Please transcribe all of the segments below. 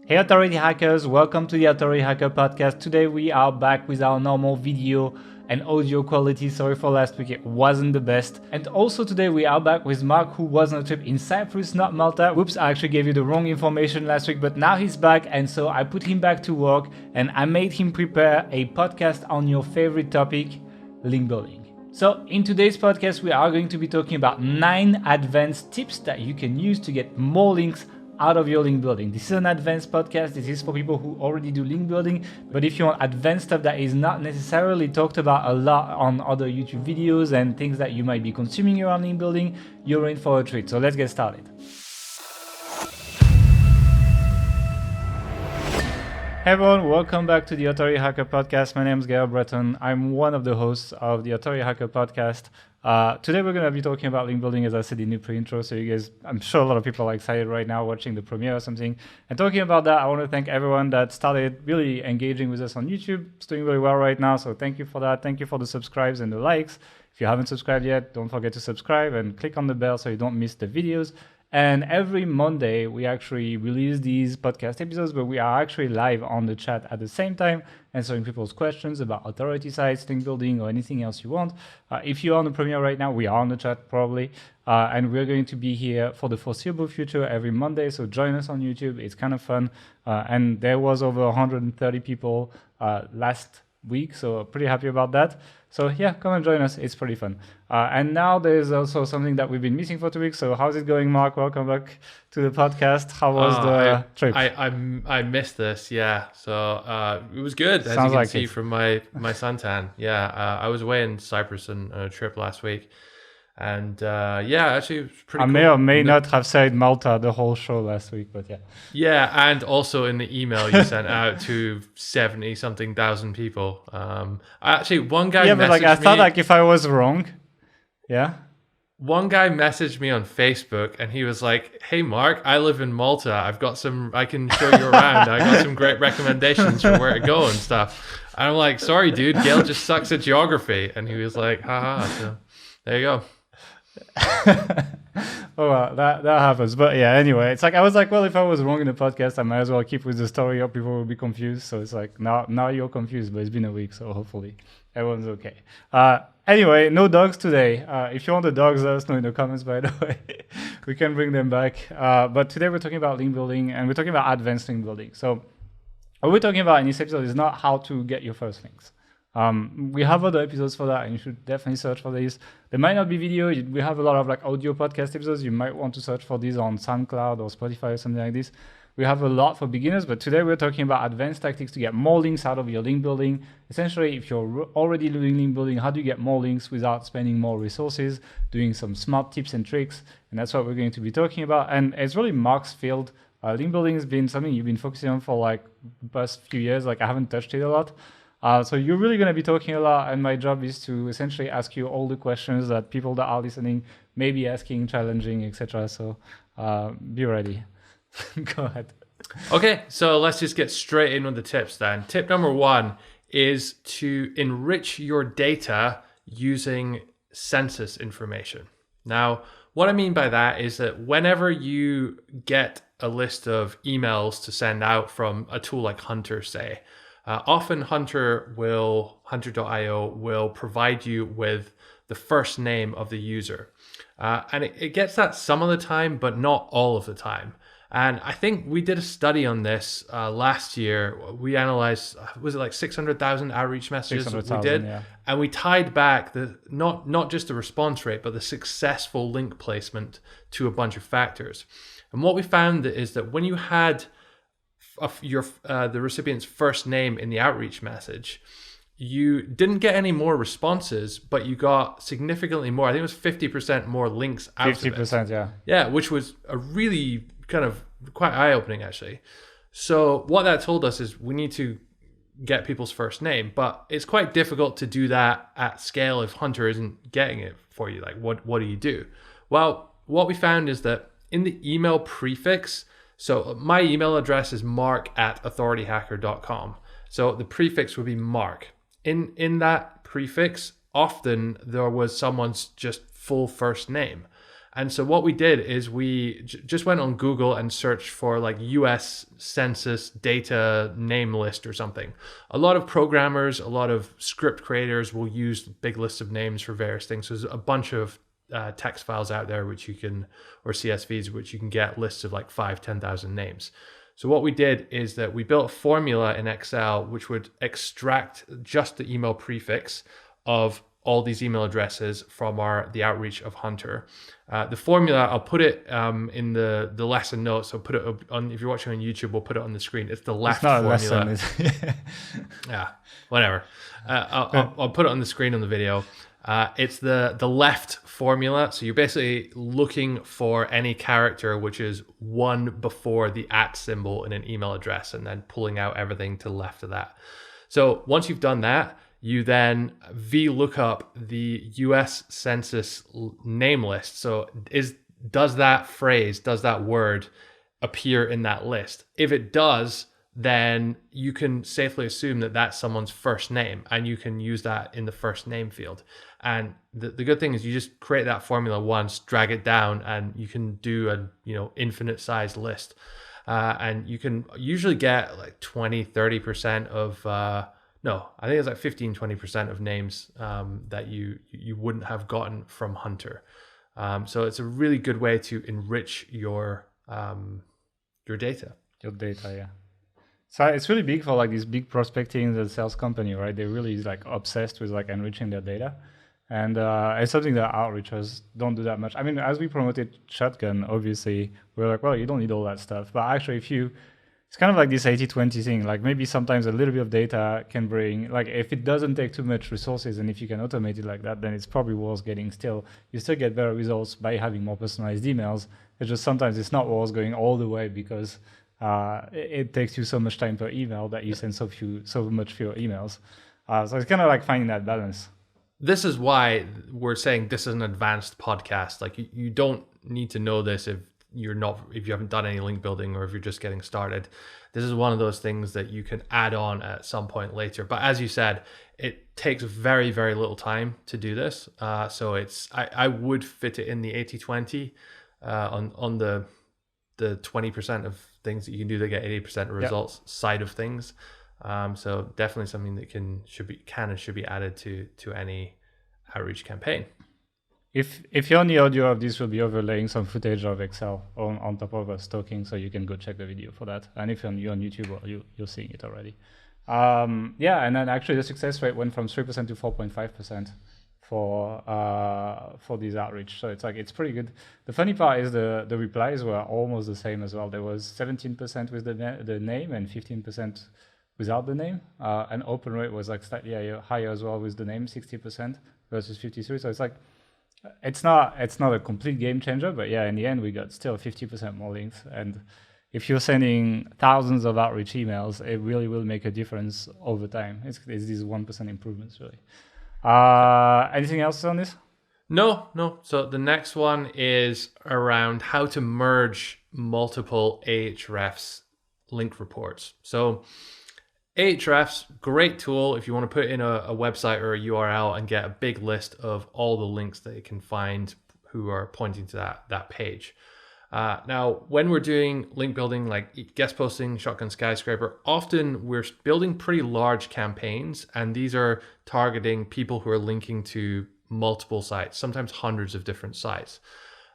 Hey Authority Hackers, welcome to the Authority Hacker Podcast. Today we are back with our normal video and audio quality. Sorry for last week, it wasn't the best. And also today we are back with Mark, who was on a trip in Cyprus, not Malta. Whoops, I actually gave you the wrong information last week, but now he's back, and so I put him back to work and I made him prepare a podcast on your favorite topic, link building. So in today's podcast, we are going to be talking about 9 advanced tips that you can use to get more links out of your link building. This is an advanced podcast. This is for people who already do link building. But if you want advanced stuff that is not necessarily talked about a lot on other YouTube videos and things that you might be consuming around link building, you're in for a treat. So let's get started. Hey everyone, welcome back to the Authority Hacker Podcast. My name is Gael Breton. I'm one of the hosts of the Authority Hacker Podcast. Today we're going to be talking about link building, as I said in the pre-intro. So you guys, I'm sure a lot of people are excited right now watching the premiere or something. And talking about that, I want to thank everyone that started really engaging with us on YouTube. It's doing really well right now, so thank you for that. Thank you for the subscribes and the likes. If you haven't subscribed yet, don't forget to subscribe and click on the bell so you don't miss the videos. And every Monday, we actually release these podcast episodes, but we are actually live on the chat at the same time, answering people's questions about authority sites, link building, or anything else you want. If you're on the premiere right now, we are on the chat probably, and we're going to be here for the foreseeable future every Monday, so join us on YouTube. It's kind of fun, and there was over 130 people last week, so pretty happy about that. So yeah, come and join us. It's pretty fun. And now there's also something that we've been missing for 2 weeks. So how's it going, Mark? Welcome back to the podcast. How was the trip? I missed this. Yeah. So it was good. As you can see from my suntan. Yeah. I was away in Cyprus on a trip last week. And actually it was pretty cool. May or may not have said Malta the whole show last week, but yeah. Yeah, and also in the email you sent out to 70-something thousand people. Actually, one guy messaged me. I thought if I was wrong, yeah. One guy messaged me on Facebook and he was like, "Hey Mark, I live in Malta. I can show you around. I got some great recommendations for where to go and stuff." And I'm like, "Sorry, dude, Gail just sucks at geography." And he was like, "Haha." So there you go. Oh well, that happens. But yeah, anyway, it's like I was like, well, if I was wrong in the podcast, I might as well keep with the story or people will be confused. So it's like now you're confused, but it's been a week, so hopefully everyone's okay. Anyway, no dogs today. If you want the dogs, let us know in the comments, by the way. We can bring them back. But today we're talking about link building, and we're talking about advanced link building. So what we're talking about in this episode is not how to get your first links. We have other episodes for that, and you should definitely search for these. There might not be video. We have a lot of like audio podcast episodes. You might want to search for these on SoundCloud or Spotify or something like this. We have a lot for beginners, but today we're talking about advanced tactics to get more links out of your link building. Essentially, if you're already doing link building, how do you get more links without spending more resources, doing some smart tips and tricks? And that's what we're going to be talking about. And it's really Mark's field. Link building has been something you've been focusing on for like the past few years. Like I haven't touched it a lot. So you're really going to be talking a lot, and my job is to essentially ask you all the questions that people that are listening may be asking, challenging, etc. So be ready. Go ahead. Okay, so let's just get straight in with the tips then. Tip number 1 is to enrich your data using census information. Now, what I mean by that is that whenever you get a list of emails to send out from a tool like Hunter, say, often Hunter.io will provide you with the first name of the user. And it gets that some of the time, but not all of the time. And I think we did a study on this last year. We analyzed, was it like 600,000 outreach messages we did? Yeah. And we tied back the not just the response rate, but the successful link placement to a bunch of factors. And what we found is that when you had the recipient's first name in the outreach message, you didn't get any more responses, but you got significantly more. I think it was 50% more links out 50%, yeah. Yeah, which was a really kind of quite eye-opening, actually. So what that told us is we need to get people's first name, but it's quite difficult to do that at scale if Hunter isn't getting it for you. Like, what do you do? Well, what we found is that in the email prefix, so my email address is mark@authorityhacker.com. So the prefix would be Mark. In that prefix, often there was someone's just full first name. And so what we did is we just went on Google and searched for like US Census data name list or something. A lot of programmers, a lot of script creators will use big lists of names for various things. So there's a bunch of text files out there which you can, or CSVs, which you can get lists of like 5,000-10,000 names. So what we did is that we built a formula in Excel which would extract just the email prefix of all these email addresses from the outreach of Hunter. The formula, I'll put it in the lesson notes. I'll put it on, if you're watching on YouTube, we'll put it on the screen. It's the left formula. It's not a lesson. Yeah, whatever. I'll put it on the screen on the video. It's the left formula. So you're basically looking for any character which is one before the @ symbol in an email address, and then pulling out everything to the left of that. So once you've done that, you then VLOOKUP the US Census name list. So does that word appear in that list? If it does, then you can safely assume that that's someone's first name, and you can use that in the first name field. And the good thing is you just create that formula once, drag it down, and you can do a infinite size list. And you can usually get like 20-30% of no, I think it's like 15-20% of names that you wouldn't have gotten from Hunter. So it's a really good way to enrich your data. Your data, yeah. So it's really big for like these big prospecting and sales company, right? They're really like obsessed with like enriching their data. And it's something that outreachers don't do that much. I mean, as we promoted Shotgun, obviously, we're like, well, you don't need all that stuff. But actually, it's kind of like this 80-20 thing. Like maybe sometimes a little bit of data can bring, like if it doesn't take too much resources and if you can automate it like that, then it's probably worth getting still. You still get better results by having more personalized emails. It's just sometimes it's not worth going all the way because it takes you so much time per email that you send so much fewer emails. So it's kind of like finding that balance. This is why we're saying this is an advanced podcast. Like you don't need to know this if you haven't done any link building or if you're just getting started. This is one of those things that you can add on at some point later. But as you said, it takes very, very little time to do this. So I would fit it in the 80-20 on the 20% of things that you can do that get 80% results side of things. So definitely something that should be added to any outreach campaign. If you're on the audio of this, we'll be overlaying some footage of Excel on top of us talking, so you can go check the video for that. And if you're on YouTube, well, you're seeing it already. And then actually the success rate went from 3% to 4.5% for this outreach. So it's pretty good. The funny part is the replies were almost the same as well. There was 17% with the name and 15% without the name. And open rate was like slightly higher as well with the name, 60% versus 53%. So it's not a complete game changer, but yeah, in the end we got still 50% more links. And if you're sending thousands of outreach emails, it really will make a difference over time. It's these 1% improvements really. Anything else on this? No. So the next one is around how to merge multiple Ahrefs link reports. So Ahrefs, great tool if you want to put in a website or a URL and get a big list of all the links that you can find who are pointing to that page. Now, when we're doing link building like guest posting, Shotgun Skyscraper, often we're building pretty large campaigns, and these are targeting people who are linking to multiple sites, sometimes hundreds of different sites.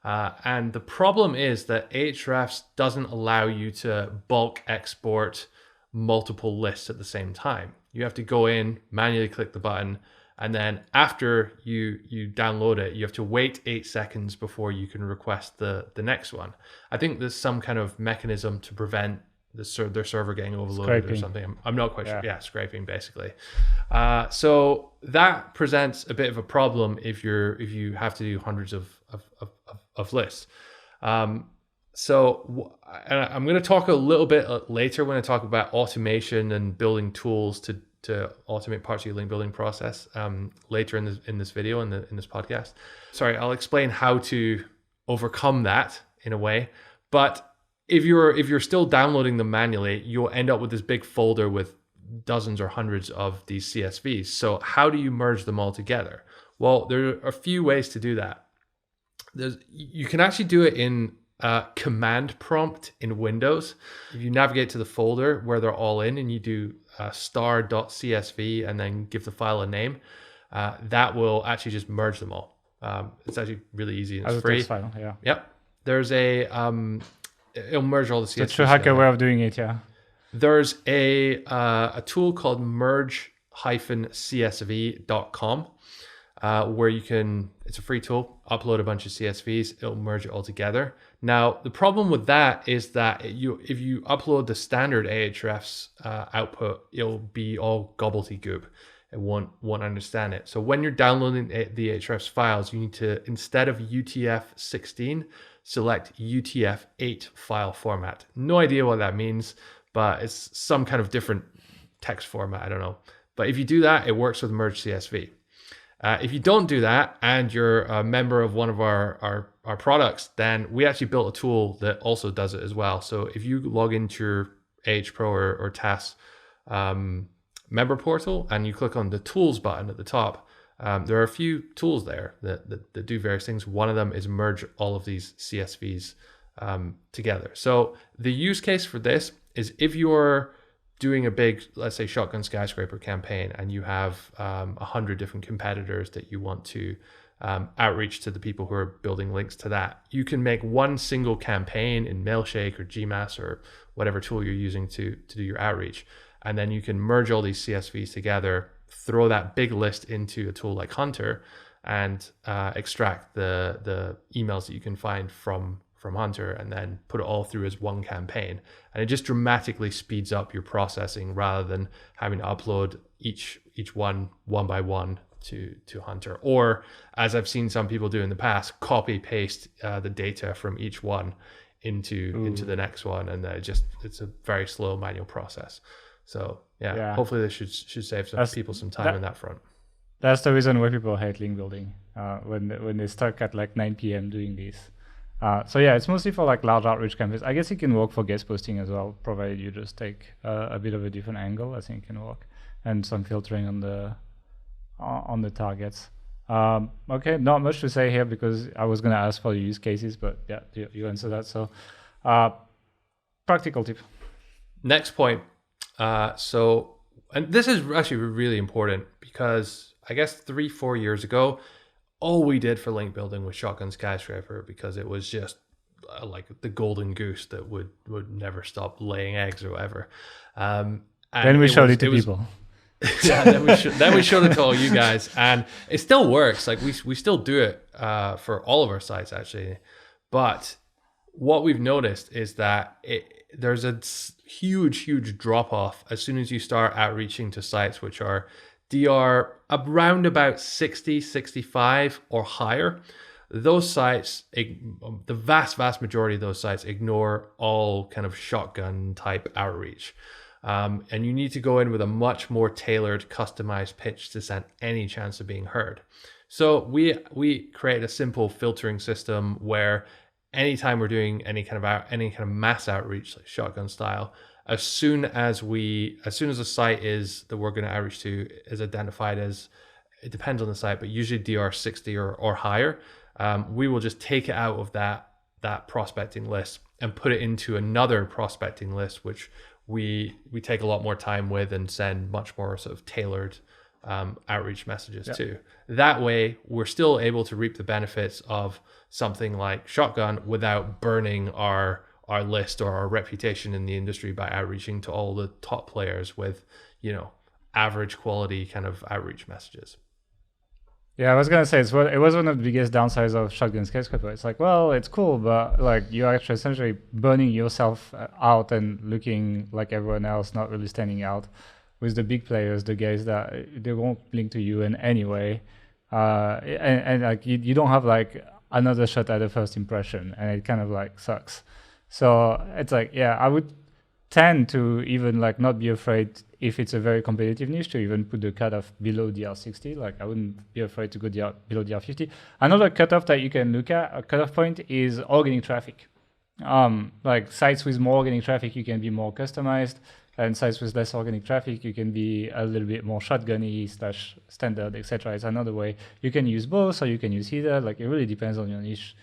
And the problem is that Ahrefs doesn't allow you to bulk export multiple lists at the same time. You have to go in, manually click the button, and then after you download it, you have to wait 8 seconds before you can request the next one. I think there's some kind of mechanism to prevent their server getting overloaded or something. I'm not quite sure. Yeah, scraping basically. So that presents a bit of a problem if you have to do hundreds of lists. So I'm going to talk a little bit later when I talk about automation and building tools to automate parts of your link building process later in this video, in this podcast. Sorry, I'll explain how to overcome that in a way. But if you're still downloading them manually, you'll end up with this big folder with dozens or hundreds of these CSVs. So how do you merge them all together? Well, there are a few ways to do that. You can actually do it in command prompt in Windows. If you navigate to the folder where they're all in and you do star.csv and then give the file a name, that will actually just merge them all. It's actually really easy. And it's free. Text file, yeah. Yep. There's it'll merge all the CSVs. It's a hacker way of doing it, yeah. There's a tool called merge-csv.com where you can, it's a free tool, upload a bunch of CSVs, it'll merge it all together. Now, the problem with that is that if you upload the standard Ahrefs output, it'll be all gobbledygook. It won't understand it. So when you're downloading the Ahrefs files, you need to, instead of UTF-16, select UTF-8 file format. No idea what that means, but it's some kind of different text format. I don't know. But if you do that, it works with Merge CSV. If you don't do that and you're a member of one of our products, then we actually built a tool that also does it as well. So if you log into your AHPro or TAS member portal and you click on the tools button at the top, there are a few tools there that do various things. One of them is merge all of these CSVs together. So the use case for this is if you're doing a big, let's say, Shotgun Skyscraper campaign and you have 100 different competitors that you want to outreach to the people who are building links to that, you can make one single campaign in Mailshake or GMass or whatever tool you're using to do your outreach. And then you can merge all these CSVs together, throw that big list into a tool like Hunter, and extract the emails that you can find from Hunter, and then put it all through as one campaign. And it just dramatically speeds up your processing rather than having to upload each one by one to Hunter. Or, as I've seen some people do in the past, copy paste the data from each one into the next one, and it's a very slow manual process. So yeah. Hopefully this should save people some time on that front. That's the reason why people hate link building when they're stuck at like 9 p.m. doing this. So yeah, it's mostly for like large outreach campaigns. I guess it can work for guest posting as well, provided you just take a bit of a different angle. I think it can work, and some filtering on the targets. Okay, not much to say here because I was gonna ask for the use cases, but yeah, you answered that. So practical tip. Next point. And this is actually really important because I guess 3-4 years ago, all we did for link building was Shotgun Skyscraper because it was just like the golden goose that would never stop laying eggs or whatever. And then we showed it to people. Yeah, then we showed it to all you guys, and it still works. Like we still do it for all of our sites actually, but what we've noticed is that there's a huge drop off as soon as you start outreaching to sites which are DR around about 60, 65 or higher. Those sites, the vast majority of those sites ignore all kind of shotgun type outreach. And you need to go in with a much more tailored, customized pitch to stand any chance of being heard. So we create a simple filtering system where anytime we're doing any kind of mass outreach, like shotgun style, as soon as a site is that we're going to outreach to is identified as, it depends on the site, but usually DR 60 or higher, we will just take it out of that prospecting list and put it into another prospecting list, which we take a lot more time with and send much more sort of tailored outreach messages to. That way, we're still able to reap the benefits of something like Shotgun without burning our list or our reputation in the industry by outreaching to all the top players with, average quality kind of outreach messages. Yeah, I was gonna say it was one of the biggest downsides of Shotgun Skyscraper. It's like, well, it's cool, but like you're actually essentially burning yourself out and looking like everyone else, not really standing out with the big players, the guys that they won't link to you in any way, and like you don't have like another shot at the first impression, and it kind of like sucks. So it's like, yeah, I would tend to even like not be afraid if it's a very competitive niche to even put the cutoff below DR60. Like I wouldn't be afraid to go below DR50. Another cutoff that you can look at, a cutoff point, is organic traffic. Like sites with more organic traffic, you can be more customized, and sites with less organic traffic, you can be a little bit more shotgunny / standard, etc. It's another way. You can use both, or you can use either. Like it really depends on your niche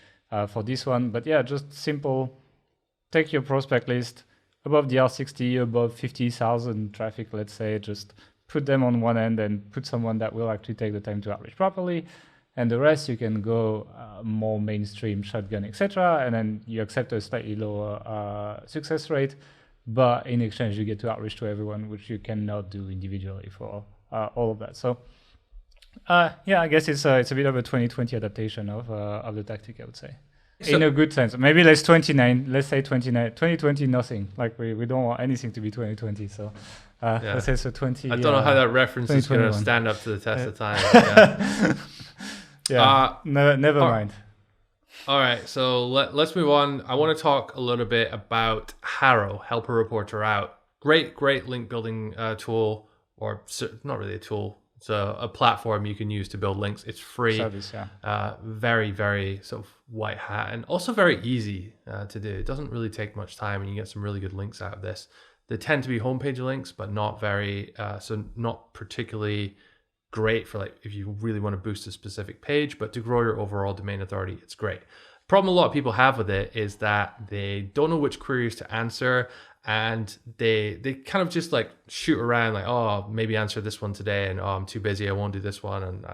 for this one. But yeah, just simple. Take your prospect list above the R60, above 50,000 traffic, let's say. Just put them on one end and put someone that will actually take the time to outreach properly. And the rest you can go more mainstream, shotgun, etc. And then you accept a slightly lower success rate, but in exchange you get to outreach to everyone, which you cannot do individually for all of that. So yeah, I guess it's a bit of a 2020 adaptation of the tactic, I would say. So, in a good sense. Maybe let's say 29, 2020, nothing. Like we don't want anything to be 2020. So let's say so 20. I don't know how that reference is going to stand up to the test of time. Yeah. Never mind. All right, so let's move on. I want to talk a little bit about HARO, Help a Reporter Out. Great link building tool, or not really a tool. It's a platform you can use to build links. It's free. Service, yeah. Very, very sort of white hat, and also very easy to do. It doesn't really take much time, and you get some really good links out of this. They tend to be homepage links, but not very, so not particularly great for like if you really want to boost a specific page, but to grow your overall domain authority, it's great. Problem a lot of people have with it is that they don't know which queries to answer, and they kind of just like shoot around like, oh, maybe answer this one today, and oh, I'm too busy, I won't do this one. And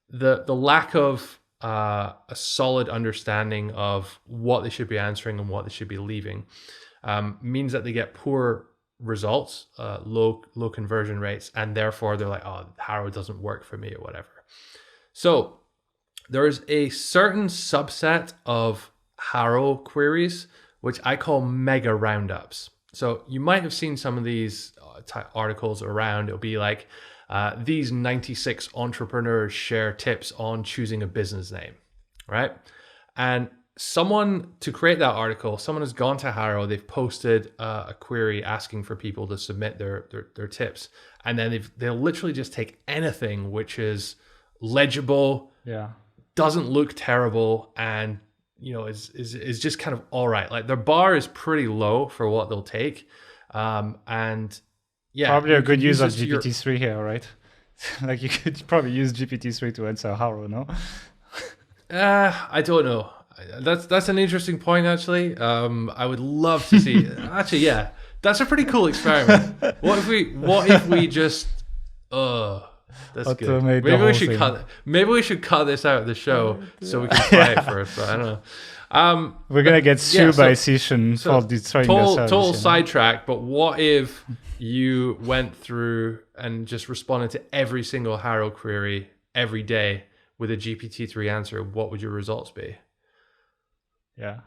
the lack of a solid understanding of what they should be answering and what they should be leaving means that they get poor results, low conversion rates, and therefore they're like, oh, HARO doesn't work for me or whatever. So there is a certain subset of HARO queries which I call mega-roundups. So you might have seen some of these articles around. It'll be like, these 96 entrepreneurs share tips on choosing a business name, right? And someone, to create that article, someone has gone to HARO, they've posted a query asking for people to submit their tips. And then they'll literally just take anything which is legible, doesn't look terrible, and is just kind of all right. Like their bar is pretty low for what they'll take. And yeah, probably a good use of GPT-3 here, right? Like you could probably use GPT-3 to answer HARO, no? I don't know. That's an interesting point, actually. I would love to see. Actually, yeah, that's a pretty cool experiment. What if we just? That's good. Maybe we should cut this out of the show so we can try it first. But I don't know. We're gonna get sued by Session for destroying the service. Total sidetrack. But what if you went through and just responded to every single HARO query every day with a GPT-3 answer? What would your results be? Yeah.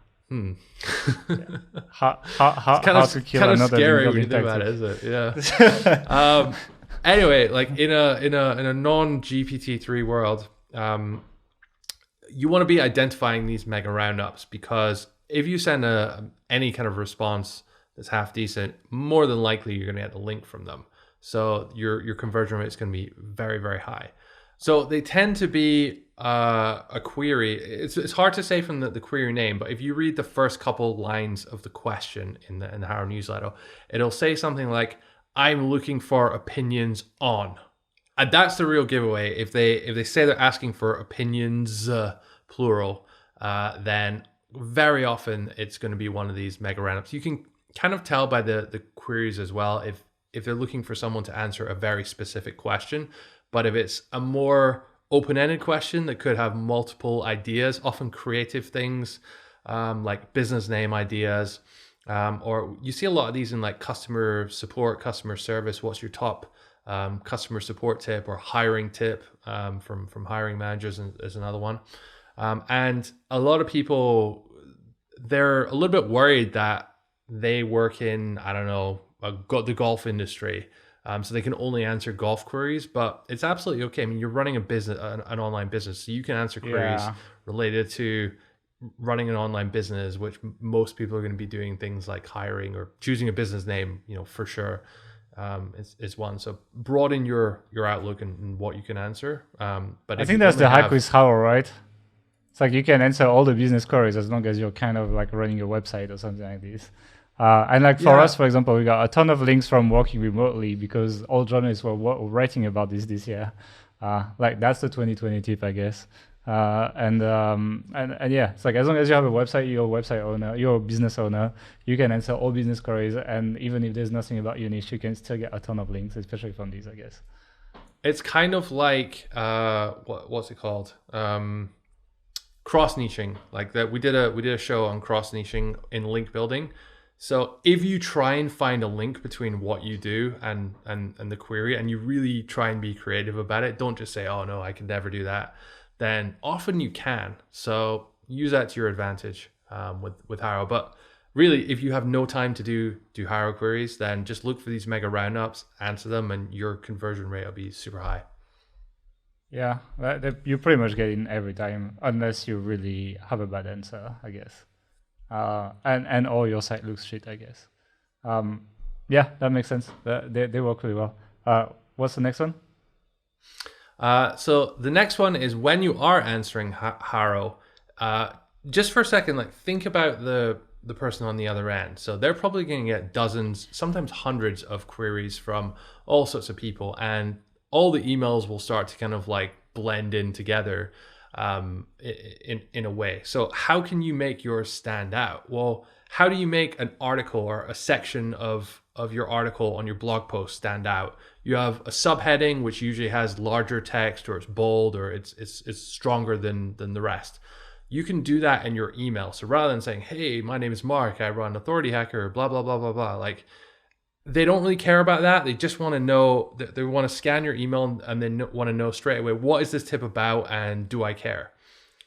How to kill another scary when you think about it, is it? Yeah. Anyway, like in a non-GPT-3 world, you want to be identifying these mega roundups, because if you send any kind of response that's half decent, more than likely you're going to get the link from them. So your conversion rate is going to be very, very high. So they tend to be a query. It's hard to say from the query name, but if you read the first couple lines of the question in the HARO newsletter, it'll say something like, I'm looking for opinions on. And that's the real giveaway. If they say they're asking for opinions, plural, then very often it's going to be one of these mega roundups. You can kind of tell by the queries as well if they're looking for someone to answer a very specific question. But if it's a more open-ended question that could have multiple ideas, often creative things, like business name ideas, or you see a lot of these in like customer support, customer service. What's your top customer support tip or hiring tip from hiring managers is another one. And a lot of people, they're a little bit worried that they work in, I don't know, the golf industry. So they can only answer golf queries, but it's absolutely okay. I mean, you're running a business, an online business, so you can answer queries related to running an online business, which most people are going to be doing things like hiring or choosing a business name, for sure. Is one. So broaden your outlook and what you can answer. But I think that's the hack with HARO, right? It's like you can answer all the business queries as long as you're kind of like running a website or something like this. And like for us, for example, we got a ton of links from working remotely because all journalists were writing about this year. Like that's the 2020 tip, I guess. And yeah, it's like as long as you have a website, you're a website owner, you're a business owner, you can answer all business queries. And even if there's nothing about your niche, you can still get a ton of links, especially from these, I guess. It's kind of like what's it called? Cross niching. Like that, we did a show on cross niching in link building. So if you try and find a link between what you do and the query, and you really try and be creative about it, don't just say, "Oh no, I can never do that." Then often you can. So use that to your advantage with HARO. But really, if you have no time to do HARO queries, then just look for these mega roundups, answer them, and your conversion rate will be super high. Yeah, you pretty much get in every time, unless you really have a bad answer, I guess. And or your site looks shit, I guess. Yeah, that makes sense. They work really well. What's the next one? So the next one is when you are answering HARO, just for a second, like think about the person on the other end. So they're probably going to get dozens, sometimes hundreds of queries from all sorts of people, and all the emails will start to kind of like blend in together in a way. So how can you make yours stand out? Well, how do you make an article or a section of your article on your blog post stand out? You have a subheading which usually has larger text, or it's bold, or it's stronger than the rest. You can do that in your email. So rather than saying, "Hey, my name is Mark, I run Authority Hacker, blah blah blah blah blah," like they don't really care about that. They just want to know that they want to scan your email and then want to know straight away, what is this tip about and do I care?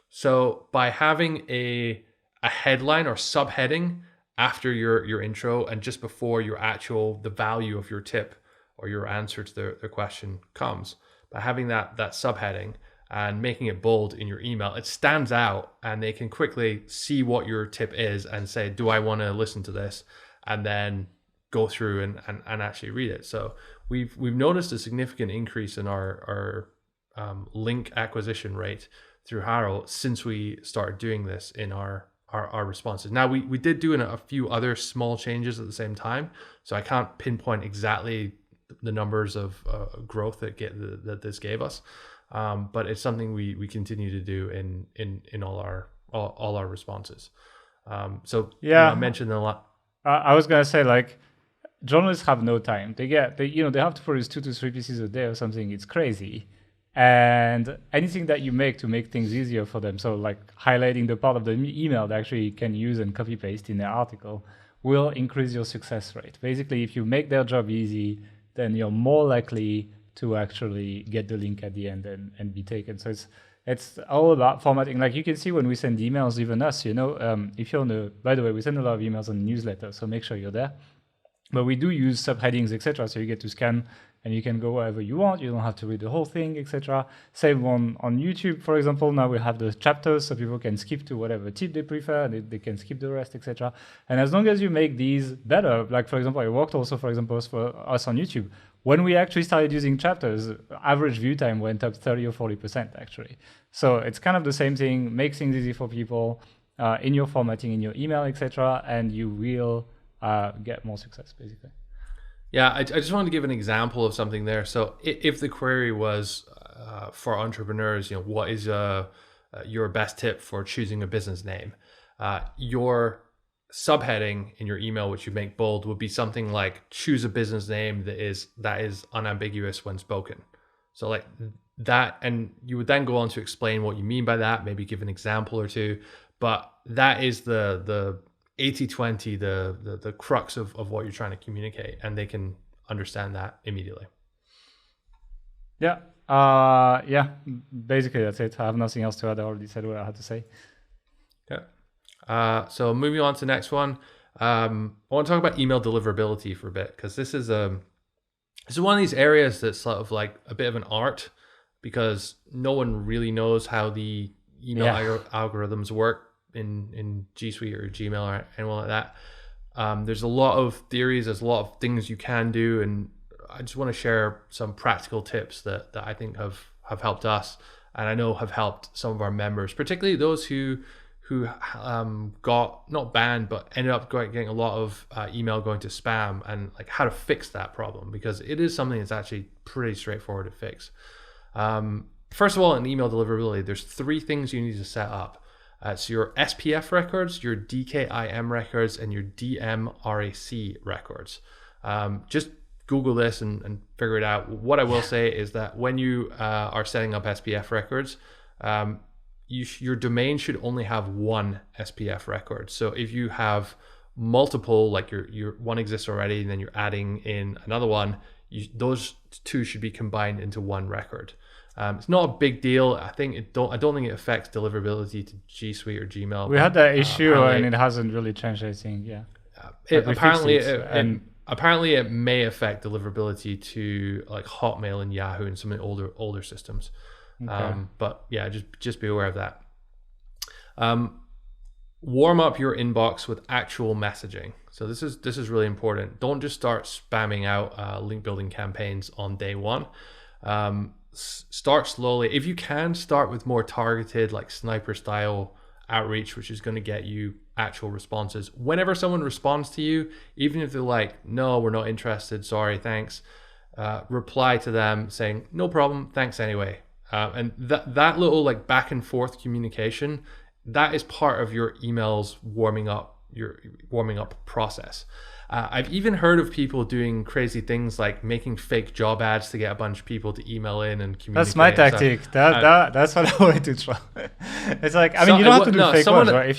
So by having a headline or subheading after your intro and just before the value of your tip or your answer to the question comes, by having that subheading and making it bold in your email, it stands out and they can quickly see what your tip is and say, do I want to listen to this? And then go through and actually read it. So we've noticed a significant increase in our link acquisition rate through HARO since we started doing this in our responses. Now we did do a few other small changes at the same time, so I can't pinpoint exactly the numbers of growth that this gave us, but it's something we continue to do in all our responses. So yeah, I mentioned a lot. I was gonna say, like, journalists have no time. They have to produce 2 to 3 pieces a day or something. It's crazy. And anything that you make to make things easier for them, so like highlighting the part of the email that actually can use and copy paste in their article, will increase your success rate. Basically, if you make their job easy, then you're more likely to actually get the link at the end and be taken. So it's all about formatting. Like you can see when we send emails, even us, if you're by the way, we send a lot of emails on the newsletter, so make sure you're there. But we do use subheadings, etc. So you get to scan and you can go wherever you want. You don't have to read the whole thing, etc. Same on YouTube, for example. Now we have the chapters, so people can skip to whatever tip they prefer. They can skip the rest, etc. And as long as you make these better, like for example, it worked also, for example, for us on YouTube. When we actually started using chapters, average view time went up 30 or 40% actually. So it's kind of the same thing. Make things easy for people in your formatting, in your email, etc. And you will get more success, basically. Yeah, I just wanted to give an example of something there. So if the query was for entrepreneurs, what is your best tip for choosing a business name? Your subheading in your email, which you make bold, would be something like choose a business name that is unambiguous when spoken. So like that, and you would then go on to explain what you mean by that, maybe give an example or two, but that is the 80-20, the crux of what you're trying to communicate, and they can understand that immediately. Yeah. Basically that's it. I have nothing else to add. I already said what I had to say. Yeah. So moving on to the next one, I want to talk about email deliverability for a bit, because this is one of these areas that's sort of like a bit of an art, because no one really knows how the email algorithms work in G Suite or Gmail or anyone like that. There's a lot of theories, there's a lot of things you can do, and I just want to share some practical tips that I think have helped us and I know have helped some of our members, particularly those who got not banned but ended up getting a lot of email going to spam, and like how to fix that problem, because it is something that's actually pretty straightforward to fix. First of all, in email deliverability, there's 3 things you need to set up. So your SPF records, your DKIM records, and your DMRAC records. Just Google this and figure it out. What I will say is that when you are setting up SPF records, your domain should only have 1 SPF record. So if you have multiple, like your one exists already, and then you're adding in another one, those 2 should be combined into 1 record. It's not a big deal. I don't think it affects deliverability to G Suite or Gmail. We had that issue, and it hasn't really changed anything. Yeah. Apparently it may affect deliverability to like Hotmail and Yahoo and some of the older systems. Okay. But yeah, just be aware of that. Warm up your inbox with actual messaging. So this is really important. Don't just start spamming out link building campaigns on day 1. Start slowly. If you can, start with more targeted, like sniper style outreach, which is going to get you actual responses. Whenever someone responds to you, even if they're like, no, we're not interested, sorry, thanks, reply to them saying, no problem, thanks anyway. And that little like back and forth communication, that is part of your emails warming up process. I've even heard of people doing crazy things like making fake job ads to get a bunch of people to email in and communicate. That's my tactic. That's what I wanted to try. It's like, I mean, you don't have to do fake ones, right?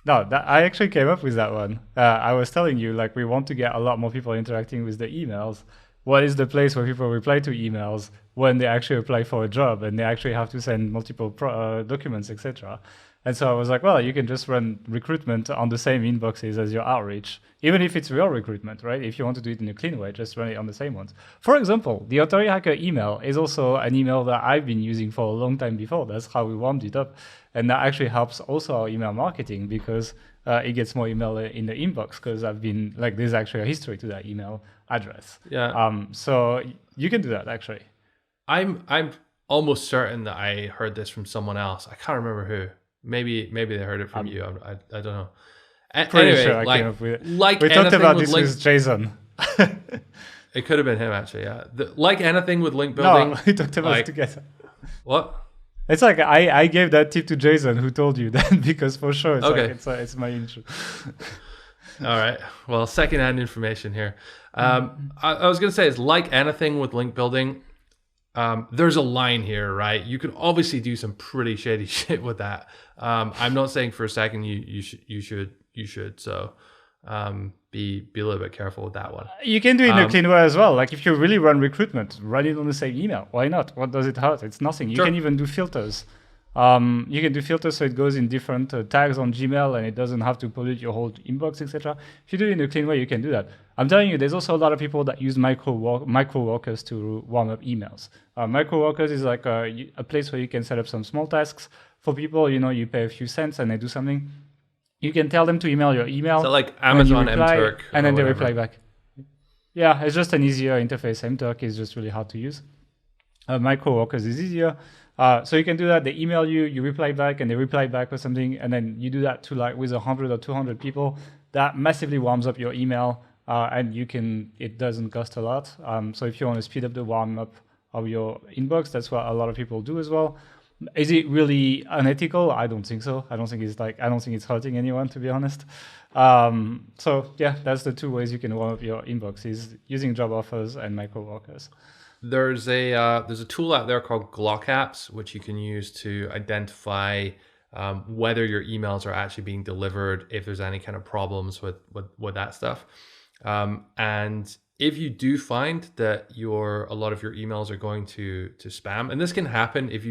I actually came up with that one. I was telling you, like, we want to get a lot more people interacting with the emails. What is the place where people reply to emails when they actually apply for a job and they actually have to send multiple documents, etc.? And so I was like, well, you can just run recruitment on the same inboxes as your outreach, even if it's real recruitment, right? If you want to do it in a clean way, just run it on the same ones. For example, the Authority Hacker email is also an email that I've been using for a long time before. That's how we warmed it up. And that actually helps also our email marketing, because it gets more email in the inbox, because I've been like, there's actually a history to that email address. Yeah. So you can do that actually. I'm almost certain that I heard this from someone else. I can't remember who. Maybe they heard it from you. I don't know. Pretty sure I came up with it. We talked about this with Jason. It could have been him actually. Yeah. Like anything with link building. No, we talked about it together. What? It's like I gave that tip to Jason, who told you that, because for sure it's my intro. All right. Well, secondhand information here. I was going to say, it's like anything with link building. There's a line here, right? You can obviously do some pretty shady shit with that. I'm not saying for a second you should. So be a little bit careful with that one. You can do it in a clean way as well. Like if you really run recruitment, run it on the same email. Why not? What does it hurt? It's nothing. You can even do filters. You can do filters so it goes in different tags on Gmail and it doesn't have to pollute your whole inbox, etc. If you do it in a clean way, you can do that. I'm telling you, there's also a lot of people that use micro workers to warm up emails. Micro workers is like a place where you can set up some small tasks for people. You know, you pay a few cents and they do something. You can tell them to email your email. So like Amazon MTurk, and then they reply back. Yeah, it's just an easier interface. MTurk is just really hard to use. Micro workers is easier. So you can do that. They email you, you reply back, and they reply back with something, and then you do that to like with 100 or 200 people. That massively warms up your email, and it doesn't cost a lot. So if you want to speed up the warm up of your inbox, that's what a lot of people do as well. Is it really unethical? I don't think so. I don't think it's hurting anyone, to be honest. So yeah, that's the 2 ways you can warm up your inbox, is using job offers and micro workers. There's a tool out there called Ahrefs, which you can use to identify whether your emails are actually being delivered, if there's any kind of problems with that stuff. And if you do find that a lot of your emails are going to spam, and this can happen if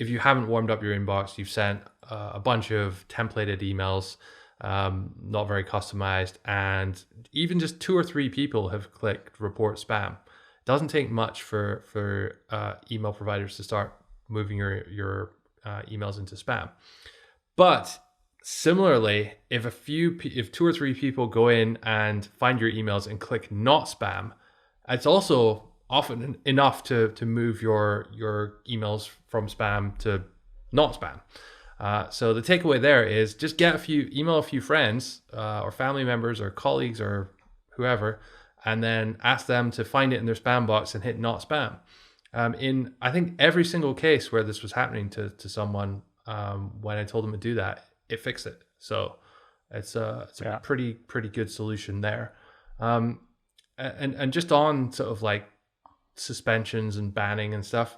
you haven't warmed up your inbox, you've sent a bunch of templated emails, not very customized, and even just 2 or 3 people have clicked report spam. Doesn't take much for email providers to start moving your emails into spam. But similarly, if 2 or 3 people go in and find your emails and click not spam, it's also often enough to move your emails from spam to not spam. So the takeaway there is just email a few friends or family members or colleagues or whoever, and then ask them to find it in their spam box and hit not spam. In I think every single case where this was happening to someone, when I told them to do that, it fixed it. So it's a pretty good solution there. And just on sort of like suspensions and banning and stuff,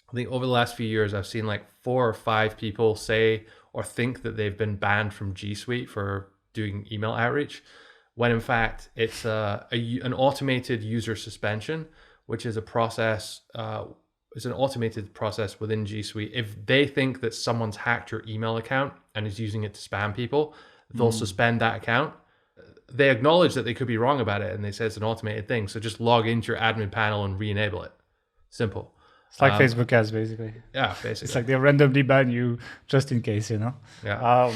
I think over the last few years, I've seen like 4 or 5 people say or think that they've been banned from G Suite for doing email outreach, when in fact it's an automated user suspension, which is a process. It's an automated process within G Suite. If they think that someone's hacked your email account and is using it to spam people, they'll suspend that account. They acknowledge that they could be wrong about it, and they say it's an automated thing. So just log into your admin panel and re-enable it. Simple. It's like Facebook ads, basically. Yeah, basically. It's like they randomly ban you just in case, you know? Yeah.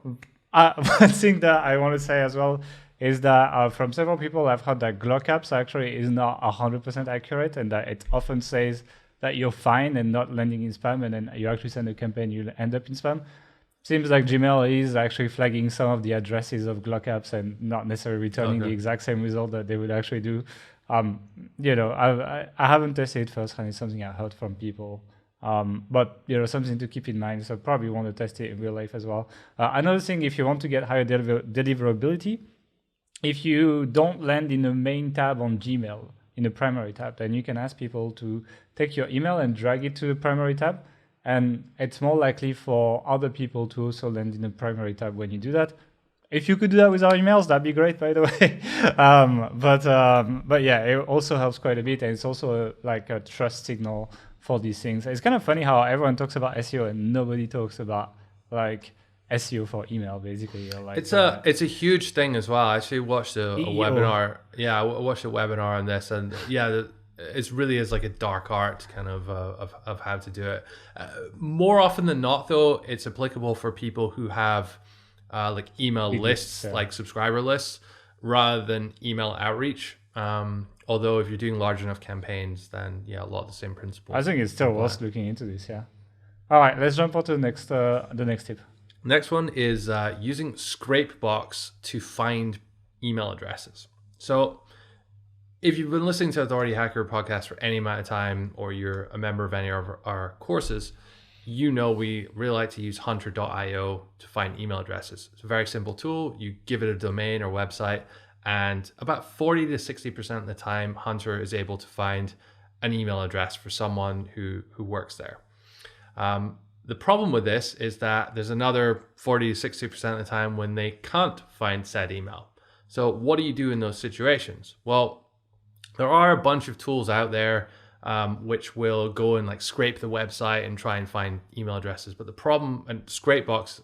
One thing that I want to say as well is that from several people, I've heard that Glock apps actually is not 100% accurate, and that it often says that you're fine and not landing in spam, and then you actually send a campaign, you'll end up in spam. Seems like Gmail is actually flagging some of the addresses of Glock apps and not necessarily returning the exact same result that they would actually do. You know, I haven't tested it firsthand. It's something I heard from people. But, you know, something to keep in mind. So probably want to test it in real life as well. Another thing, if you want to get higher deliverability, if you don't land in the main tab on Gmail, in the primary tab, then you can ask people to take your email and drag it to the primary tab. And it's more likely for other people to also land in the primary tab when you do that. If you could do that with our emails, that'd be great, by the way. But yeah, it also helps quite a bit. And it's also like a trust signal for these things. It's kind of funny how everyone talks about SEO and nobody talks about like SEO for email, basically. Or like it's a huge thing as well. I actually watched a webinar. Yeah, I watched a webinar on this, and yeah, it really is like a dark art kind of how to do it. More often than not, though, it's applicable for people who have like email lists, like subscriber lists, rather than email outreach. Although if you're doing large enough campaigns, then yeah, a lot of the same principles. I think it's still worth looking into this. Yeah. All right, let's jump on to the next tip. Next one is using Scrapebox to find email addresses. So if you've been listening to Authority Hacker podcast for any amount of time, or you're a member of any of our courses, you know we really like to use hunter.io to find email addresses. It's a very simple tool. You give it a domain or website, and about 40 to 60% of the time, Hunter is able to find an email address for someone who works there. The problem with this is that there's another 40 to 60% of the time when they can't find said email. So what do you do in those situations? Well, there are a bunch of tools out there which will go and like scrape the website and try and find email addresses. But the problem, and Scrapebox,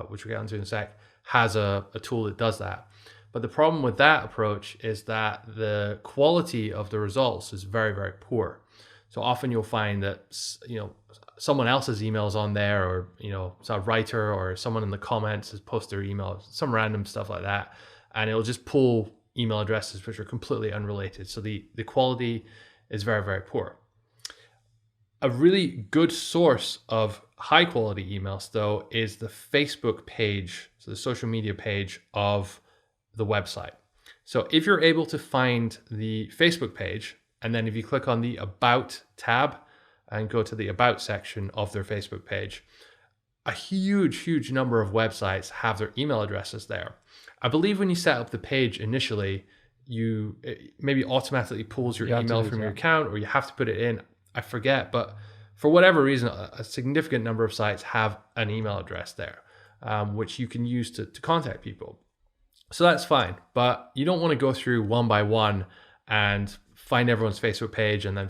which we'll get into in a sec, has a tool that does that. But the problem with that approach is that the quality of the results is very, very poor. So often you'll find that, you know, someone else's email is on there, or, you know, it's a writer or someone in the comments has posted their email, some random stuff like that. And it'll just pull email addresses which are completely unrelated. So the quality is very, very poor. A really good source of high quality emails, though, is the Facebook page, so the social media page of the website. So if you're able to find the Facebook page, and then if you click on the About tab and go to the About section of their Facebook page, a huge number of websites have their email addresses there. I believe when you set up the page initially, it maybe automatically pulls your email from your account, or you have to put it in. I forget, but for whatever reason, a significant number of sites have an email address there, which you can use to contact people. So that's fine, but you don't want to go through one by one and find everyone's Facebook page and then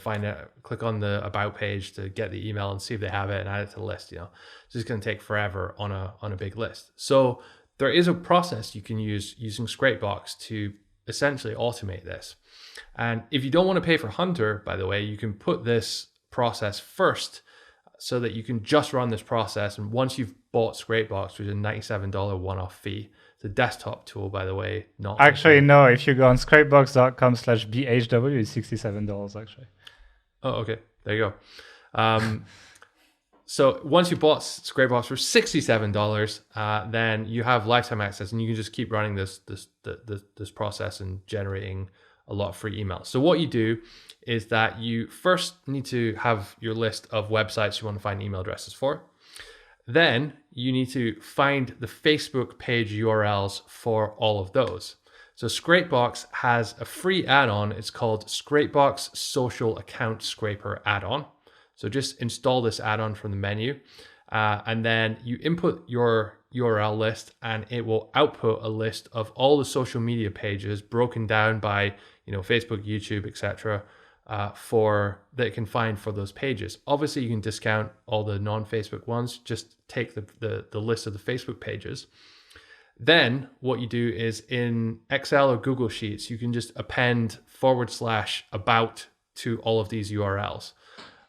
click on the About page to get the email and see if they have it and add it to the list. You know, it's just going to take forever on a big list. So there is a process you can use using Scrapebox to essentially automate this. And if you don't want to pay for Hunter, by the way, you can put this process first so that you can just run this process. And once you've bought Scrapebox, which is a $97 one-off fee a desktop tool, by the way. Not Actually, no. If you go on scrapebox.com/bhw, it's $67 actually. Oh, okay. There you go. So once you bought Scrapebox for $67, then you have lifetime access, and you can just keep running this process and generating a lot of free emails. So what you do is that you first need to have your list of websites you want to find email addresses for. Then you need to find the Facebook page URLs for all of those. So Scrapebox has a free add-on. It's called Scrapebox Social Account Scraper add-on. So just install this add-on from the menu, and then you input your URL list, and it will output a list of all the social media pages broken down by, Facebook, YouTube, etc. For that it can find for those pages. Obviously, you can discount all the non-Facebook ones. Just take the list of the Facebook pages. Then what you do is in Excel or Google Sheets, you can just append /about to all of these URLs.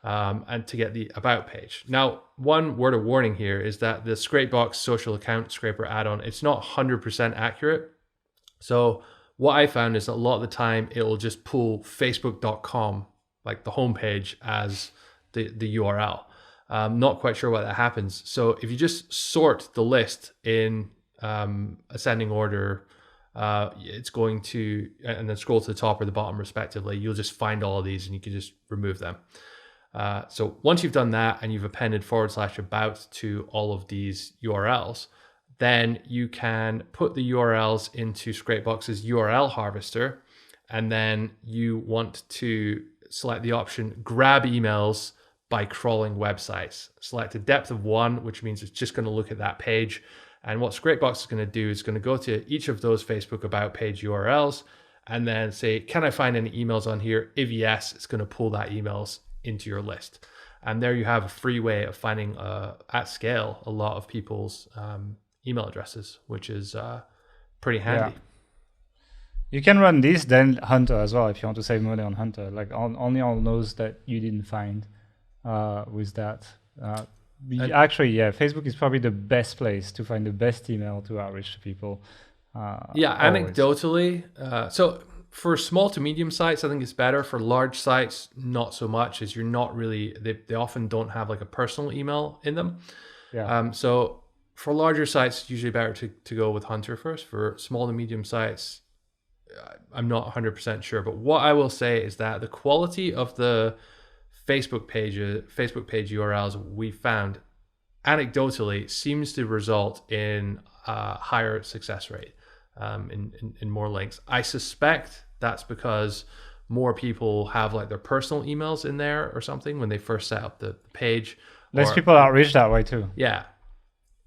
And to get the about page. Now, one word of warning here is that the Scrapebox Social Account Scraper add-on, it's not 100% accurate. So what I found is that a lot of the time it'll just pull facebook.com, like the homepage, as the URL. Not quite sure why that happens. So if you just sort the list in ascending order, it's going to, and then scroll to the top or the bottom respectively, you'll just find all of these and you can just remove them. So once you've done that and you've appended /about to all of these URLs, then you can put the URLs into Scrapebox's URL harvester, and then you want to select the option grab emails by crawling websites. Select a depth of 1, which means it's just going to look at that page. And what Scrapebox is going to do is going to go to each of those Facebook about page URLs and then say, can I find any emails on here? If yes, it's going to pull that emails into your list. And there you have a free way of finding at scale a lot of people's email addresses, which is pretty handy. Yeah. You can run this, then Hunter as well if you want to save money on Hunter. Like only on those that you didn't find with that. Actually, yeah, Facebook is probably the best place to find the best email to outreach to people. Always. Anecdotally, so for small to medium sites, I think it's better. For large sites, not so much, as you're not really, they often don't have like a personal email in them. Yeah. So for larger sites, it's usually better to go with Hunter first. For small to medium sites, I'm not 100% sure. But what I will say is that the quality of the Facebook page URLs we found anecdotally seems to result in a higher success rate, in more links. I suspect that's because more people have like their personal emails in there or something when they first set up the page. Less people outreach that way too. Yeah,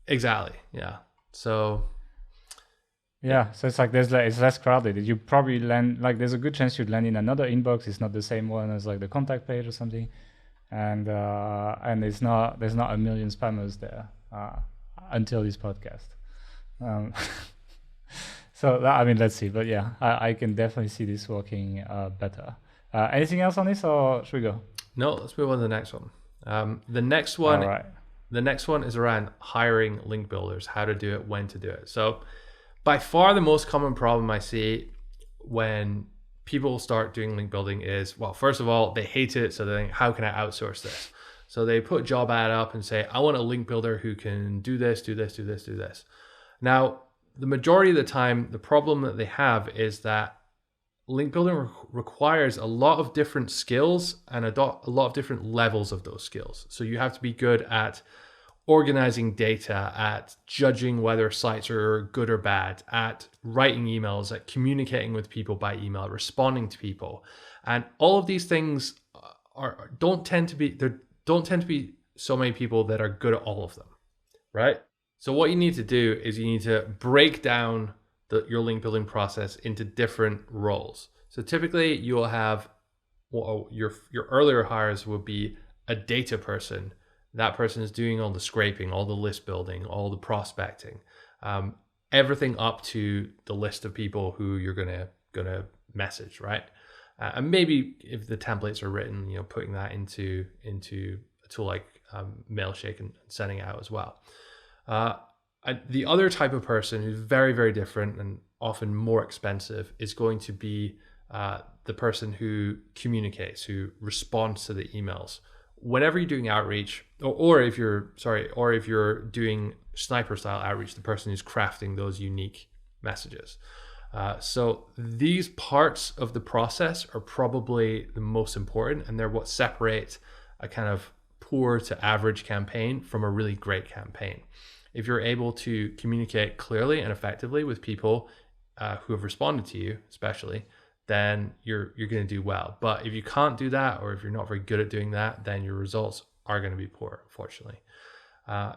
exactly. Yeah. So it's like it's less crowded. You probably land, like there's a good chance you'd land in another inbox. It's not the same one as like the contact page or something, and there's not a million spammers there until this podcast. So let's see. But yeah, I can definitely see this working better. Anything else on this, or should we go? No, let's move on to the next one. The next one. All right. The next one is around hiring link builders, how to do it, when to do it. So by far the most common problem I see when people start doing link building is, well, first of all, they hate it. So they think, how can I outsource this? So they put a job ad up and say, I want a link builder who can do this, do this, do this, do this. Now, the majority of the time, the problem that they have is that link building requires a lot of different skills and a lot of different levels of those skills. So you have to be good at organizing data, at judging whether sites are good or bad, at writing emails, at communicating with people by email, responding to people. And all of these things don't tend to be so many people that are good at all of them, right? So what you need to do is you need to break down your link building process into different roles. So typically you will have, well, your earlier hires will be a data person. That person is doing all the scraping, all the list building, all the prospecting, everything up to the list of people who you're gonna message, right? And maybe if the templates are written, putting that into a tool like Mailshake and sending it out as well. The other type of person who's very, very different and often more expensive is going to be the person who communicates, who responds to the emails. Whenever you're doing outreach, or if you're doing sniper style outreach, the person who's crafting those unique messages. So these parts of the process are probably the most important, and they're what separate a kind of poor to average campaign from a really great campaign. If you're able to communicate clearly and effectively with people who have responded to you, especially, then you're going to do well. But if you can't do that, or if you're not very good at doing that, then your results are going to be poor, unfortunately.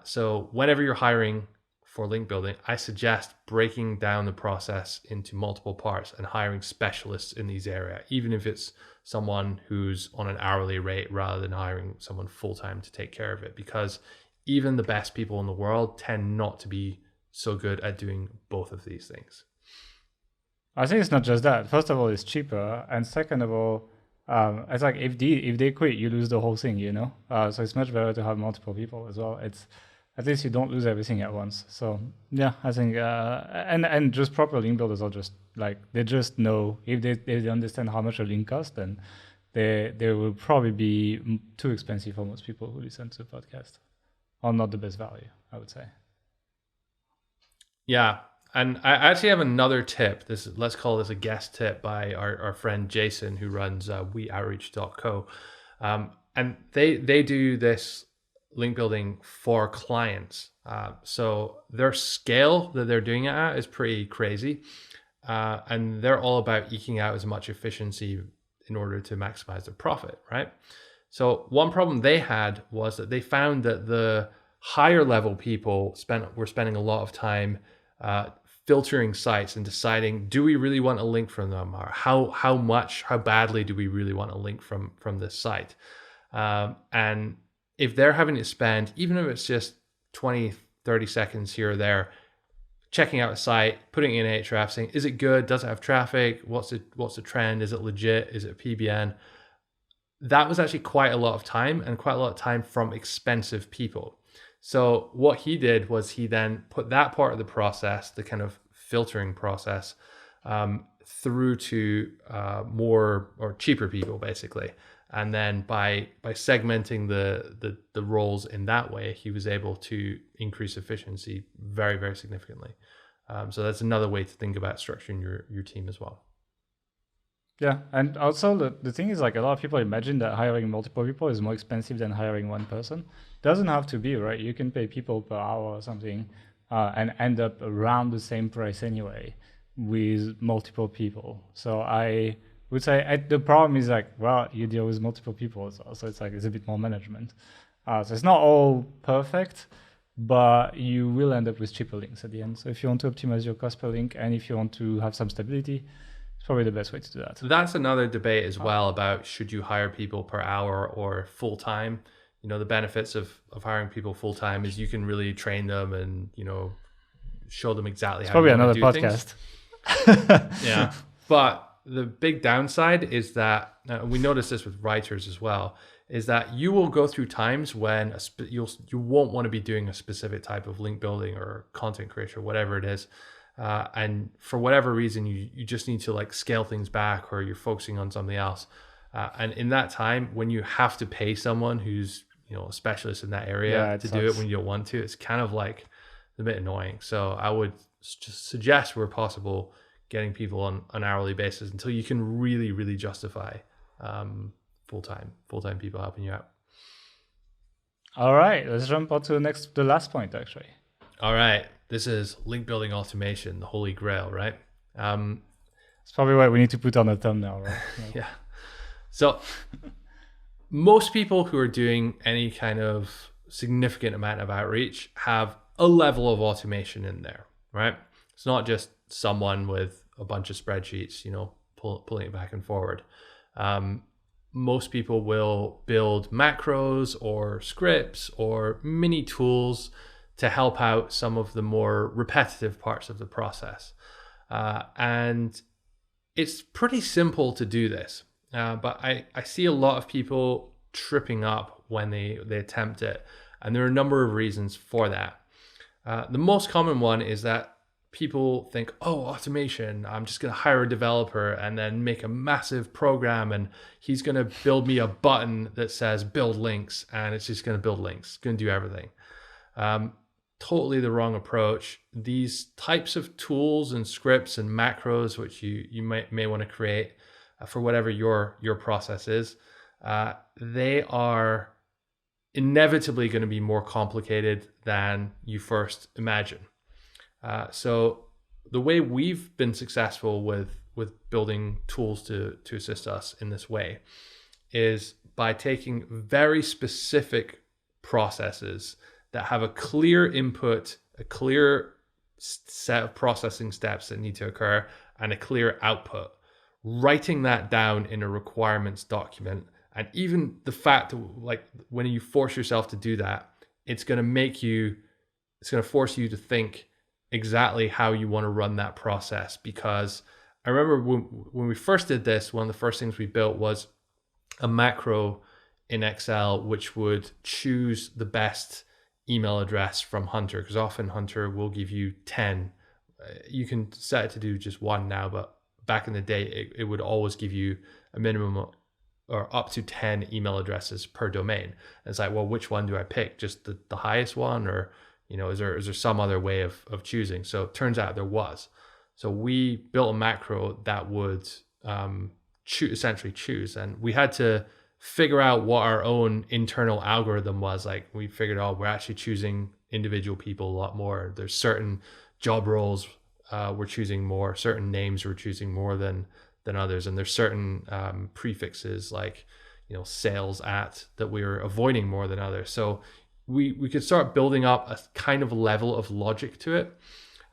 So whenever you're hiring for link building, I suggest breaking down the process into multiple parts and hiring specialists in these areas, even if it's someone who's on an hourly rate rather than hiring someone full-time to take care of it, because even the best people in the world tend not to be so good at doing both of these things. I think it's not just that. First of all, it's cheaper, and second of all, it's like if they quit, you lose the whole thing, you know. So it's much better to have multiple people as well. It's at least you don't lose everything at once. So yeah, I think and just proper link builders are just like, they just know if they understand how much a link costs, then they will probably be too expensive for most people who listen to the podcast, or not the best value, I would say. Yeah. And I actually have another tip. Let's call this a guest tip by our friend Jason, who runs weoutreach.co. And they do this link building for clients. So their scale that they're doing it at is pretty crazy. And they're all about eking out as much efficiency in order to maximize their profit, right? So one problem they had was that they found that the higher level people were spending a lot of time filtering sites and deciding, do we really want a link from them, or how badly do we really want a link from this site? And if they're having to spend, even if it's just 20, 30 seconds here or there, checking out a site, putting it in Ahrefs, saying, is it good? Does it have traffic? What's the trend? Is it legit? Is it a PBN? That was actually quite a lot of time, and quite a lot of time from expensive people. So what he did was he then put that part of the process, the kind of filtering process, through to more or cheaper people, basically. And then by segmenting the roles in that way, he was able to increase efficiency very, very significantly. So that's another way to think about structuring your team as well. Yeah, and also the thing is, like, a lot of people imagine that hiring multiple people is more expensive than hiring one person. Doesn't have to be, right? You can pay people per hour or something and end up around the same price anyway with multiple people. So I would say the problem is, like, well, you deal with multiple people as well. So it's like, it's a bit more management. So it's not all perfect, but you will end up with cheaper links at the end. So if you want to optimize your cost per link, and if you want to have some stability, it's probably the best way to do that. That's another debate as well about, should you hire people per hour or full time? You know, the benefits of hiring people full time is you can really train them and, you know, show them exactly how. Probably another podcast. Yeah, but the big downside is that we notice this with writers as well, is that you will go through times when you won't want to be doing a specific type of link building or content creation or whatever it is. And for whatever reason, you just need to like scale things back, or you're focusing on something else. And in that time, when you have to pay someone who's, you know, a specialist in that area to do it when you don't want to, it's kind of like a bit annoying. So I would just suggest, where possible, getting people on an hourly basis until you can really, really justify full-time people helping you out. All right, let's jump on to the last point, actually. All right. This is link building automation, the holy grail, right? It's probably what we need to put on the thumbnail, right? Yeah. So most people who are doing any kind of significant amount of outreach have a level of automation in there, right? It's not just someone with a bunch of spreadsheets, you know, pulling it back and forward. Most people will build macros or scripts or mini tools to help out some of the more repetitive parts of the process. And it's pretty simple to do this. But I see a lot of people tripping up when they attempt it. And there are a number of reasons for that. The most common one is that people think, oh, automation, I'm just going to hire a developer and then make a massive program and he's going to build me a button that says build links, and it's just going to build links, going to do everything. Totally the wrong approach. These types of tools and scripts and macros, which you may want to create for whatever your process is, they are inevitably going to be more complicated than you first imagine. So the way we've been successful with building tools to assist us in this way is by taking very specific processes that have a clear input, a clear set of processing steps that need to occur, and a clear output, writing that down in a requirements document. And even the fact that, like, when you force yourself to do that, it's going to force you to think exactly how you want to run that process. Because I remember when we first did this, one of the first things we built was a macro in Excel, which would choose the best email address from Hunter, because often Hunter will give you 10. You can set it to do just one now, but back in the day, it would always give you a minimum or up to 10 email addresses per domain. And it's like, well, which one do I pick? Just the highest one, or is there some other way of choosing? So it turns out there was. So we built a macro that would essentially choose, and we had to figure out what our own internal algorithm was. Like, we figured out we're actually choosing individual people a lot more. There's certain job roles we're choosing more, certain names we're choosing more than others, and there's certain prefixes like sales at that we were avoiding more than others. So we could start building up a kind of level of logic to it.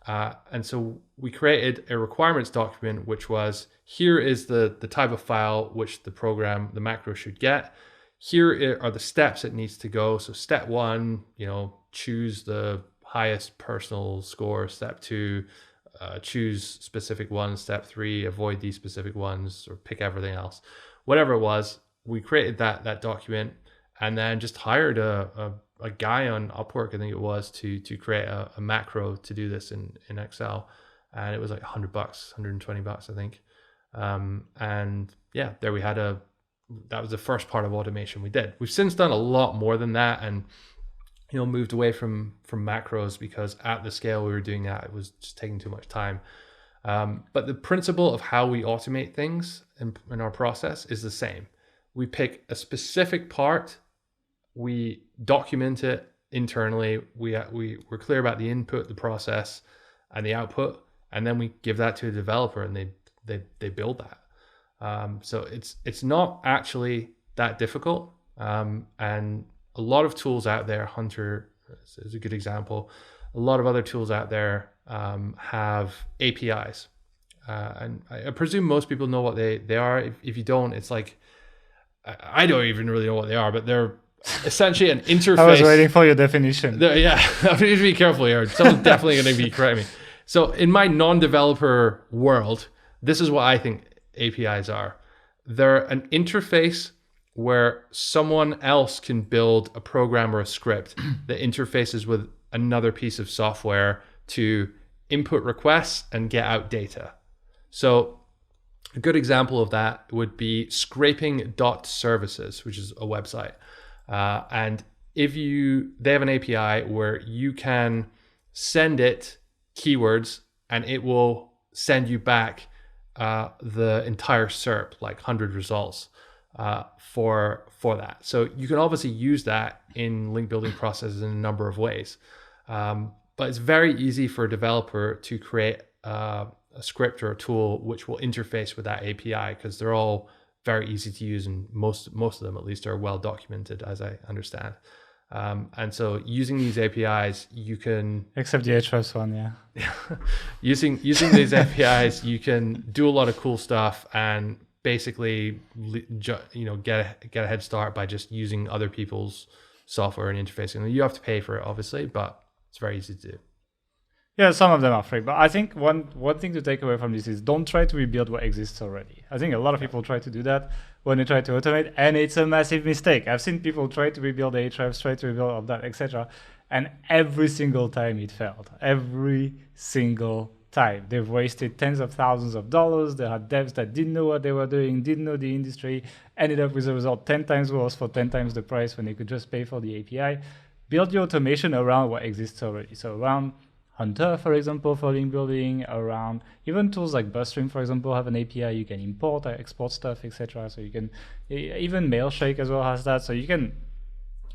And so we created a requirements document, which was, here is the type of file which the macro should get. Here are the steps it needs to go. So step 1, choose the highest personal score. Step 2, choose specific ones. Step 3, avoid these specific ones, or pick everything else. Whatever it was, we created that document, and then just hired a guy on Upwork, I think it was, to create a macro to do this in Excel. And it was like $100, $120, I think. And yeah, there we had that was the first part of automation we did. We've since done a lot more than that, and moved away from macros, because at the scale we were doing that, it was just taking too much time. But the principle of how we automate things in our process is the same. We pick a specific part, we document it internally, we're clear about the input, the process, and the output, and then we give that to a developer, and they build that. So it's not actually that difficult. And a lot of tools out there, Hunter is a good example. A lot of other tools out there have APIs. And I presume most people know what they are. If you don't, it's like, I don't even really know what they are, but they're essentially an interface. I was waiting for your definition. Yeah, I need to be careful here. Someone's definitely going to be correcting me. So in my non-developer world, this is what I think APIs are. They're an interface where someone else can build a program or a script that interfaces with another piece of software to input requests and get out data. So a good example of that would be scraping.services, which is a website. And they have an API where you can send it keywords and it will send you back the entire SERP, like 100 results for that. So you can obviously use that in link building processes in a number of ways. But it's very easy for a developer to create a script or a tool which will interface with that API, because they're all very easy to use, and most of them at least are well documented, as I understand. And so using these APIs, you can... Except the Ahrefs one, yeah. using these APIs, you can do a lot of cool stuff and basically get a head start by just using other people's software and interfacing. You have to pay for it, obviously, but it's very easy to do. Yeah, some of them are free, but I think one thing to take away from this is don't try to rebuild what exists already. I think a lot of people try to do that when they try to automate, and it's a massive mistake. I've seen people try to rebuild Ahrefs, try to rebuild all that, etc. And every single time it failed. Every single time. They've wasted tens of thousands of dollars. They had devs that didn't know what they were doing, didn't know the industry, ended up with a result 10 times worse for 10 times the price when they could just pay for the API. Build your automation around what exists already. So around Hunter, for example, for link building, around even tools like BuzzStream, for example, have an API you can import, export stuff, etc. So you can, even Mailshake as well has that. So you can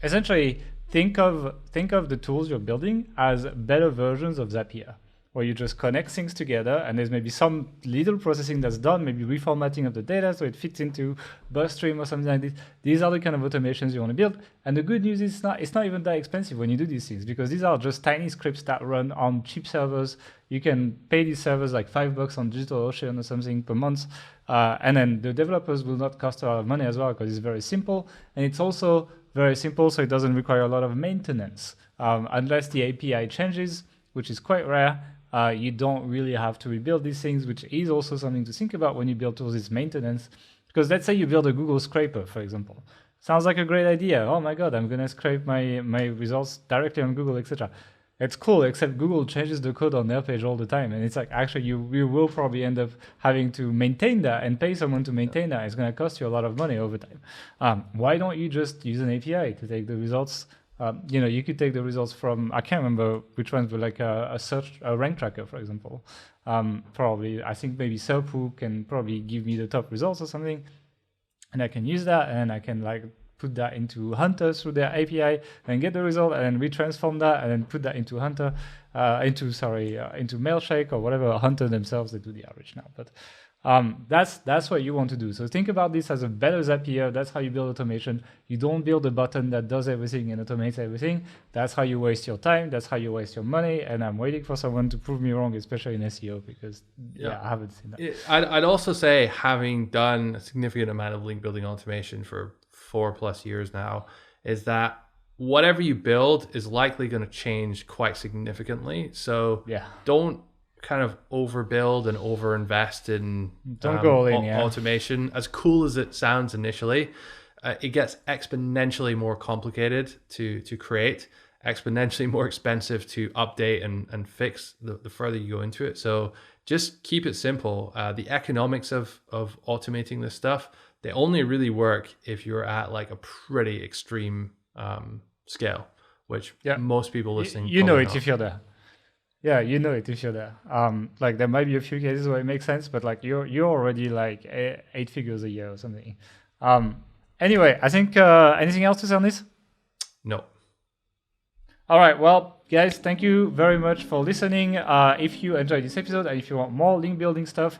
essentially think of the tools you're building as better versions of Zapier, where you just connect things together, and there's maybe some little processing that's done, maybe reformatting of the data so it fits into BuzzStream or something like this. These are the kind of automations you want to build. And the good news is it's not even that expensive when you do these things, because these are just tiny scripts that run on cheap servers. You can pay these servers like $5 on DigitalOcean or something per month. And then the developers will not cost a lot of money as well, because it's very simple. And it's also very simple, so it doesn't require a lot of maintenance. Unless the API changes, which is quite rare, you don't really have to rebuild these things, which is also something to think about when you build tools, is maintenance. Because let's say you build a Google scraper, for example. Sounds like a great idea. Oh my God, I'm going to scrape my results directly on Google, etc. It's cool, except Google changes the code on their page all the time. And it's like, actually, you will probably end up having to maintain that and pay someone to maintain that. It's going to cost you a lot of money over time. Why don't you just use an API to take the results? You could take the results from, I can't remember which ones, but like a rank tracker, for example. Probably, I think maybe Serpu can probably give me the top results or something. And I can use that, and I can like put that into Hunter through their API and get the result, and then retransform that and then put that into Hunter, into Mailshake or whatever. Hunter themselves, they do the average now, but that's what you want to do. So think about this as a better Zapier. That's how you build automation. You don't build a button that does everything and automates everything. That's how you waste your time. That's how you waste your money. And I'm waiting for someone to prove me wrong, especially in SEO, because I haven't seen that. I'd also say, having done a significant amount of link building automation for 4+ years now, is that whatever you build is likely going to change quite significantly. So don't kind of overbuild and overinvest in automation. As cool as it sounds initially, it gets exponentially more complicated to create, exponentially more expensive to update and fix the further you go into it. So just keep it simple. The economics of automating this stuff, they only really work if you're at like a pretty extreme scale, which most people listening if you're there. Yeah, if you're there. Like there might be a few cases where it makes sense, but like you're already like 8 figures a year or something. Anyway, I think anything else to say on this? No. All right. Well, guys, thank you very much for listening. If you enjoyed this episode and if you want more link building stuff,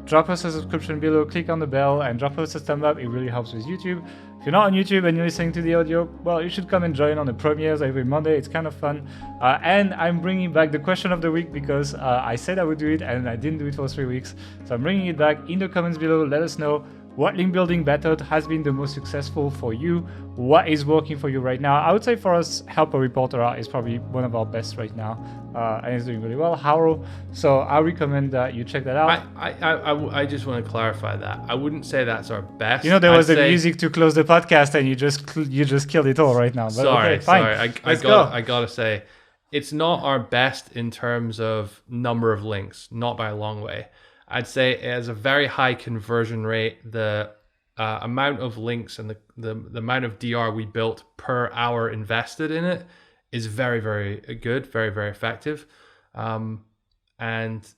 drop us a subscription below, click on the bell, and drop us a thumb up. It really helps with YouTube. If you're not on YouTube and you're listening to the audio, well, you should come and join on the premieres every Monday. It's kind of fun. And I'm bringing back the question of the week, because I said I would do it and I didn't do it for 3 weeks. So I'm bringing it back. In the comments below, let us know what link building method has been the most successful for you? What is working for you right now? I would say for us, Helper Reporter is probably one of our best right now, and it's doing really well. HARO, so I recommend that you check that out. I just want to clarify that. I wouldn't say that's our best. There was the music to close the podcast, and you just killed it all right now. But sorry, okay, fine. I gotta say, it's not our best in terms of number of links, not by a long way. I'd say it has a very high conversion rate. The amount of links and the amount of DR we built per hour invested in it is very, very good, very, very effective. And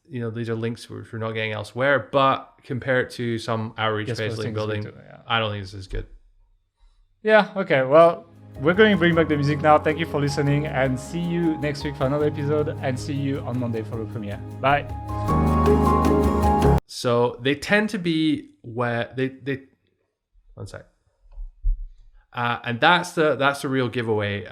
these are links which we're not getting elsewhere, but compare it to some outreach-based link building, I don't think this is good. Yeah, okay, well, we're going to bring back the music now. Thank you for listening, and see you next week for another episode, and see you on Monday for the premiere. Bye. So they tend to be where they one sec. And that's the real giveaway.